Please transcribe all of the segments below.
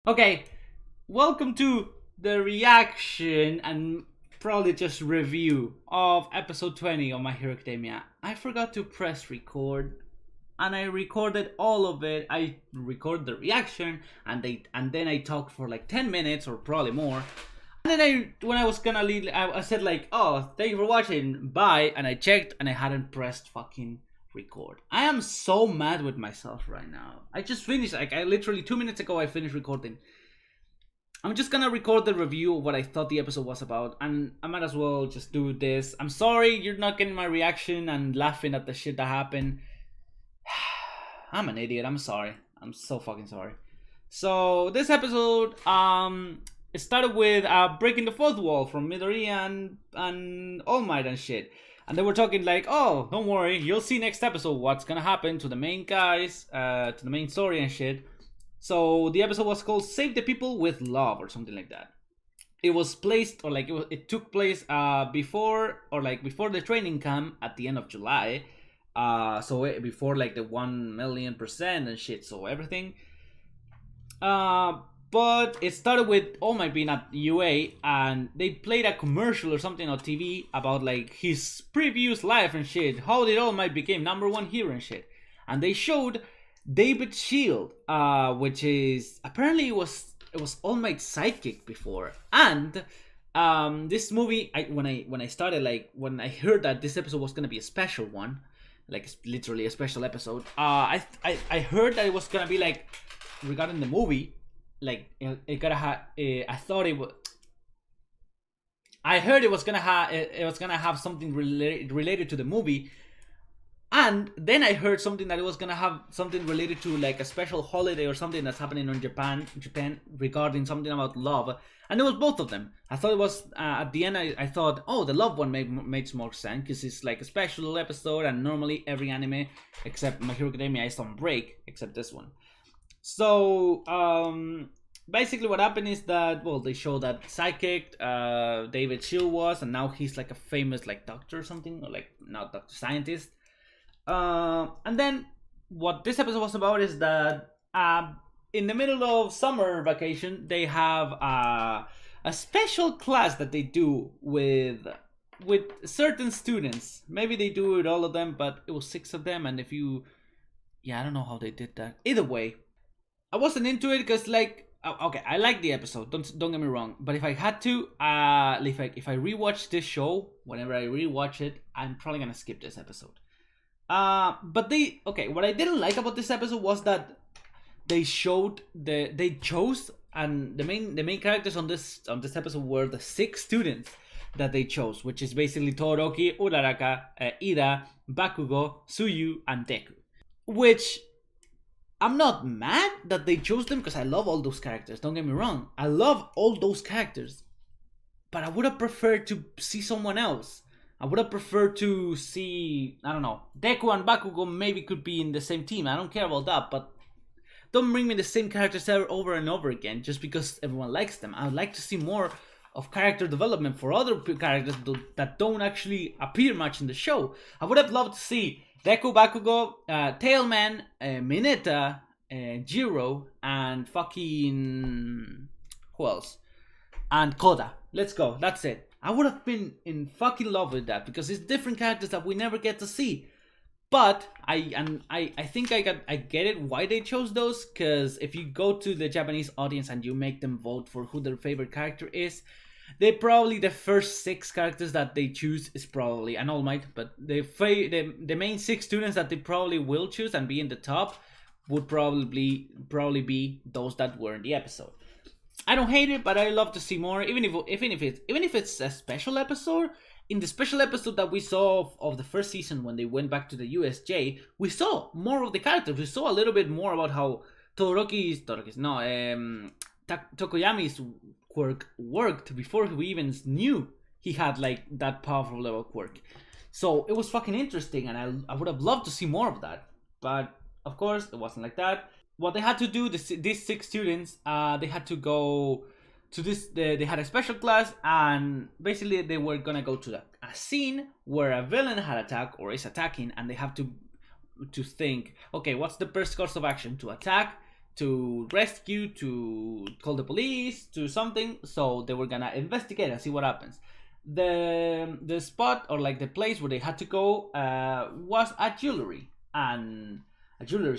Okay, welcome to the reaction and probably just review of episode 20 of My Hero Academia. I forgot to press record and I recorded all of it. I recorded the reaction and then I talked for like 10 minutes or probably more. And then when I was gonna leave, I said like, "Oh, thank you for watching, bye." And I checked and I hadn't pressed fucking record. I am so mad with myself right now. I just finished, like, I literally 2 minutes ago I finished recording. I'm just gonna record the review of what I thought the episode was about, and I might as well just do this. I'm sorry you're not getting my reaction and laughing at the shit that happened. I'm an idiot. I'm sorry. I'm so fucking sorry. So this episode, it started with breaking the fourth wall from Midori and All Might and shit. And they were talking like, "Oh, don't worry, you'll see next episode what's gonna happen to the main guys, to the main story and shit." So the episode was called "Save the People with Love" or something like that. It was placed, or like it took place before the training camp at the end of July. Before like the 1,000,000% and shit. So everything. But it started with All Might being at UA, and they played a commercial or something on TV about like his previous life and shit. How did All Might became #1 hero and shit. And they showed David Shield, which is apparently it was All Might's sidekick before. And this movie, when I heard that this episode was gonna be a special one, like literally a special episode, I heard that it was gonna be like regarding the movie, like it gotta have. I thought it was. I heard it was gonna have something related to the movie, and then I heard something that it was gonna have something related to like a special holiday or something that's happening in Japan regarding something about love, and it was both of them. I thought it was at the end. I thought, oh, the love one makes more sense because it's like a special episode, and normally every anime except My Hero Academia is on break, except this one. So basically what happened is that, well, they show that psychic David Shield was, and now he's like a famous like doctor or something, or like not doctor, scientist. And then what this episode was about is that in the middle of summer vacation they have a special class that they do with certain students. Maybe they do it with all of them, but it was 6 of them. And if you, yeah, I don't know how they did that. Either way, I wasn't into it because, like, okay, I like the episode. Don't get me wrong, but if I had to, if I rewatch this show, whenever I rewatch it, I'm probably gonna skip this episode. But what I didn't like about this episode was that they chose, and the main characters on this episode were the 6 students that they chose, which is basically Todoroki, Uraraka, Ida, Bakugo, Tsuyu, and Deku. Which I'm not mad that they chose them because I love all those characters. Don't get me wrong. I love all those characters. But I would have preferred to see someone else. I would have preferred to see, I don't know, Deku and Bakugo maybe could be in the same team. I don't care about that, but don't bring me the same characters over and over again just because everyone likes them. I would like to see more of character development for other characters that don't actually appear much in the show. I would have loved to see Deku, Bakugo, Tailman, Mineta, Jiro, and fucking... who else? And Koda. Let's go. That's it. I would have been in fucking love with that because it's different characters that we never get to see. But I think I get it why they chose those, because if you go to the Japanese audience and you make them vote for who their favorite character is, they probably, the first 6 characters that they choose is probably an All Might, but the main 6 students that they probably will choose and be in the top would probably be those that were in the episode. I don't hate it, but I love to see more. Even if it's a special episode. In the special episode that we saw of the first season when they went back to the USJ, we saw more of the characters. We saw a little bit more about how Tokoyami's quirk worked before we even knew he had like that powerful level quirk. So it was fucking interesting, and I would have loved to see more of that. But of course, it wasn't like that. What they had to do, these 6 students, they had to go to this. They had a special class, and basically they were gonna go to a scene where a villain had attacked or is attacking, and they have to think, okay, what's the best course of action? To attack, to rescue, to call the police, to something. So they were gonna investigate and see what happens. The spot, or like the place where they had to go, was a jewelry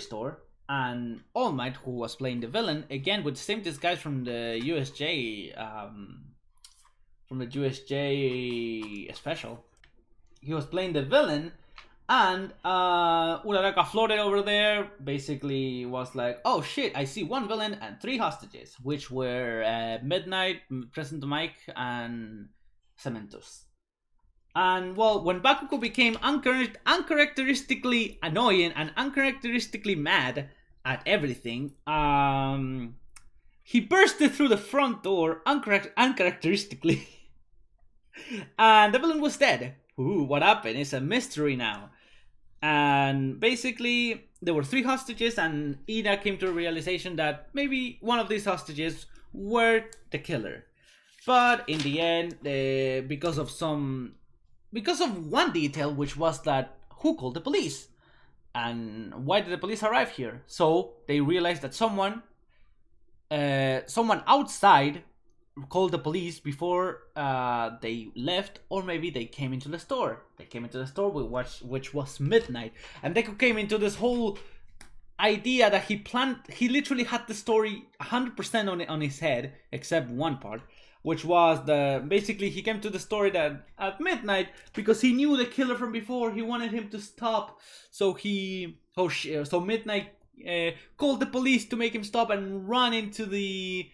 store. And All Might, who was playing the villain, again with the same disguise from the USJ, special, he was playing the villain. And Uraraka floated over there, basically was like, oh shit, I see one villain and 3 hostages, which were Midnight, President Mike, and Cementos. And well, when Bakugo became uncharacteristically annoying and uncharacteristically mad at everything, he bursted through the front door uncharacteristically. And the villain was dead. Ooh, what happened? It's a mystery now. And basically, there were 3 hostages, and Ida came to a realization that maybe one of these hostages were the killer. But in the end, because of one detail, which was that who called the police? And why did the police arrive here? So they realized that someone outside called the police before they left, or maybe they came into the store. They came into the store, which was Midnight, and Deku came into this whole idea that he planned. He literally had the story 100% on his head, except one part, which was basically he came to the story that at midnight, because he knew the killer from before, he wanted him to stop. So Midnight called the police to make him stop and run into the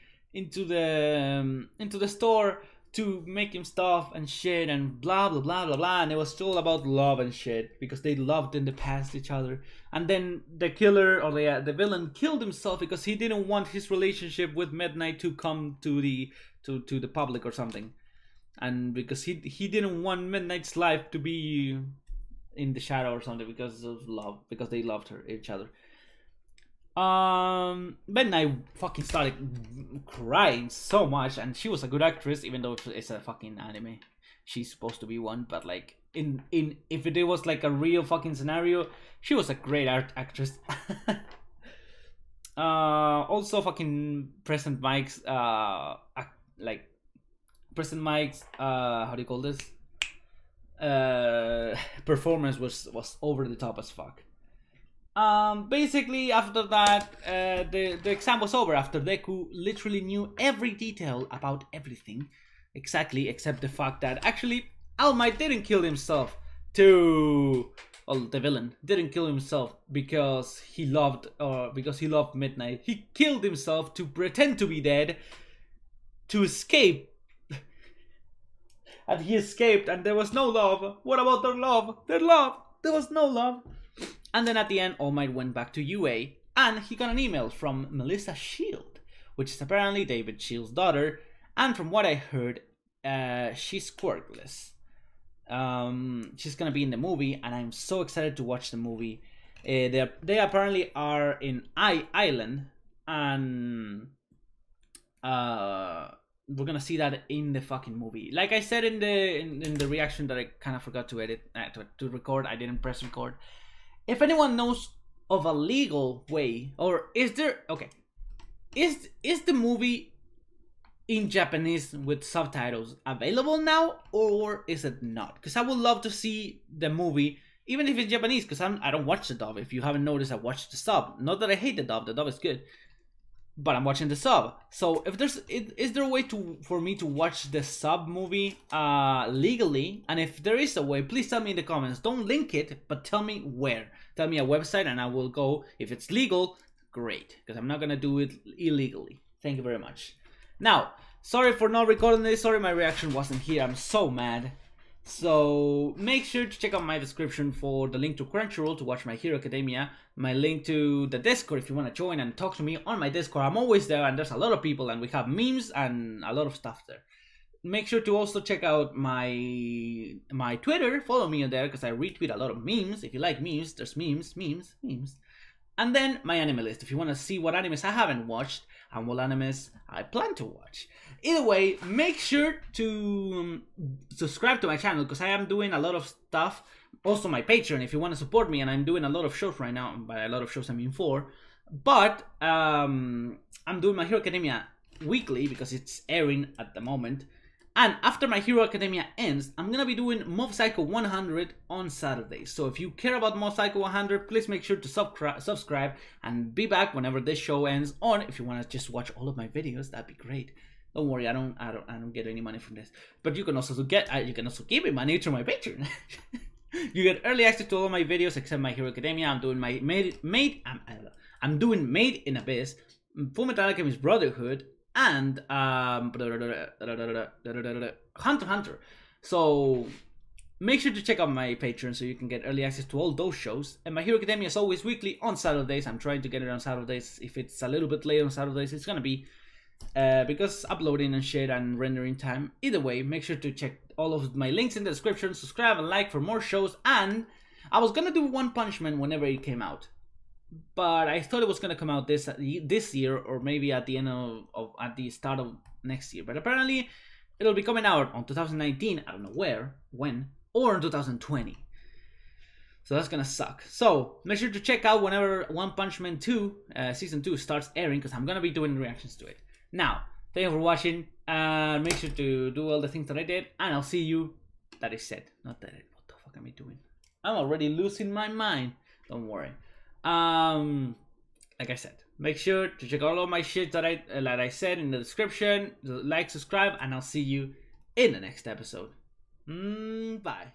store to make him stop and shit and blah blah blah blah blah. And it was all about love and shit, because they loved in the past each other. And then the killer, or the villain, killed himself because he didn't want his relationship with Midnight to come to the public or something, and because he didn't want Midnight's life to be in the shadow or something, because of love, because they loved each other. Midnight fucking started crying so much, and she was a good actress, even though it's a fucking anime. She's supposed to be one, but like if it was like a real fucking scenario, she was a great actress. Also fucking President Mike's President Mike's how do you call this? Performance was over the top as fuck. Basically after that, the exam was over after Deku literally knew every detail about everything, exactly, except the fact that actually All Might didn't kill himself the villain didn't kill himself because he loved Midnight. He killed himself to pretend to be dead, to escape. And he escaped, and there was no love. What about their love? Their love! There was no love. And then at the end, All Might went back to UA, and he got an email from Melissa Shield, which is apparently David Shield's daughter, and from what I heard, she's quirkless. She's gonna be in the movie, and I'm so excited to watch the movie. They apparently are in Island, and we're gonna see that in the fucking movie. Like I said in the reaction that I kind of forgot to edit, to record. I didn't press record. If anyone knows of a legal way, or is there, okay, is the movie in Japanese with subtitles available now, or is it not? Because I would love to see the movie, even if it's Japanese, because I don't watch the dub. If you haven't noticed, I watched the sub. Not that I hate the dub is good, but I'm watching the sub. So if is there a way for me to watch the sub movie legally? And if there is a way, please tell me in the comments. Don't link it, but tell me where. Tell me a website and I will go. If it's legal, great, because I'm not gonna do it illegally. Thank you very much. Now, sorry for not recording this. Sorry my reaction wasn't here. I'm so mad. So make sure to check out my description for the link to Crunchyroll to watch My Hero Academia, my link to the Discord if you want to join and talk to me on my Discord. I'm always there, and there's a lot of people, and we have memes and a lot of stuff there. Make sure to also check out my Twitter. Follow me on there because I retweet a lot of memes. If you like memes, there's memes. And then my anime list if you want to see what animes I haven't watched and what animes I plan to watch. Either way, make sure to subscribe to my channel because I am doing a lot of stuff. Also my Patreon if you want to support me, and I'm doing a lot of shows right now. By a lot of shows I mean 4. But I'm doing My Hero Academia weekly because it's airing at the moment. And after My Hero Academia ends, I'm gonna be doing Mob Psycho 100 on Saturdays. So if you care about Mob Psycho 100, please make sure to subscribe and be back whenever this show ends. Or if you want to just watch all of my videos, that'd be great. Don't worry, I don't get any money from this. But you can also give me money through my Patreon. You get early access to all of my videos except My Hero Academia. I'm doing my I'm doing Made in Abyss, Fullmetal Alchemist Brotherhood, and Hunter x Hunter. So make sure to check out my Patreon so you can get early access to all those shows. And My Hero Academia is always weekly on Saturdays. I'm trying to get it on Saturdays. If it's a little bit late on Saturdays, it's gonna be because uploading and shit and rendering time. Either way, make sure to check all of my links in the description. Subscribe and like for more shows. And I was gonna do One Punch Man whenever it came out, but I thought it was gonna come out this year, or maybe at the end of at the start of next year. But apparently, it'll be coming out on 2019. I don't know when, or in 2020. So that's gonna suck. So make sure to check out whenever One Punch Man 2 season 2 starts airing, because I'm gonna be doing reactions to it. Now, thank you for watching. Make sure to do all the things that I did, and I'll see you. That is said, not that. What the fuck am I doing? I'm already losing my mind. Don't worry. Like I said, make sure to check out all my shit that I said in the description. Like, subscribe, and I'll see you in the next episode. Bye.